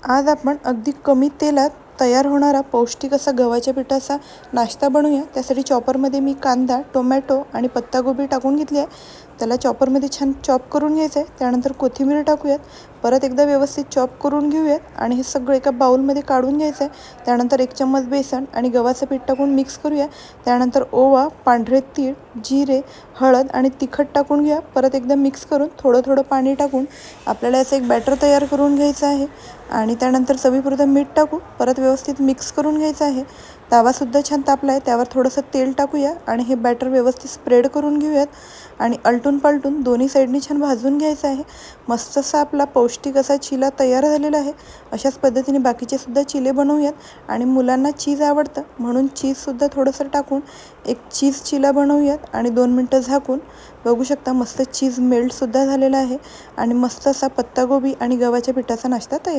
आज आपण अगदी कमी तेलात तयार होणारा पौष्टिक असा गव्हाच्या पिठाचा नाश्ता बनवूया। त्यासाठी चॉपरमध्ये मी कांदा, टोमॅटो आणि पत्तागोबी टाकून घेतली आहे। त्याला चॉपरमध्ये छान चॉप करून घ्यायचं आहे। त्यानंतर कोथिंबीर टाकूयात, परत एकदा व्यवस्थित चॉप करून घेऊयात आणि हे सगळं एका बाउलमध्ये काढून घ्यायचं आहे। त्यानंतर 1 चम्मच बेसन आणि गव्हाचं पीठ टाकून मिक्स करूया। त्यानंतर ओवा, पांढरे तीळ, जिरे, हळद आणि तिखट टाकून घ्या। परत एकदा मिक्स करून थोडं थोडं पाणी टाकून आपल्याला असं एक बॅटर तयार करून घ्यायचं आहे आणि त्यानंतर चवीपुरतं मीठ टाकू, परत व्यवस्थित मिक्स करून घ्यायचं आहे। तवासुद्धा छान तापला आहे, त्यावर थोडंसं तेल टाकूया आणि हे बॅटर व्यवस्थित स्प्रेड करून घेऊयात आणि आलटून पालटून दोन्ही साईडनी छान भाजून घ्यायचं आहे। मस्त असा आपला पौष्टिक असा चिला तयार झालेला आहे। अशाच पद्धतीने बाकीचे सुद्धा चिले बनवूयात आणि मुलांना चीज आवडतं म्हणून चीजसुद्धा थोडंसं टाकून एक चीज चिला बनवूयात आणि 2 मिनटं झाकून बघू शकता मस्त चीज मेल्टसुद्धा झालेला आहे आणि मस्त असा पत्तागोबी आणि गव्हाच्या पिठाचा नाश्ता तयार।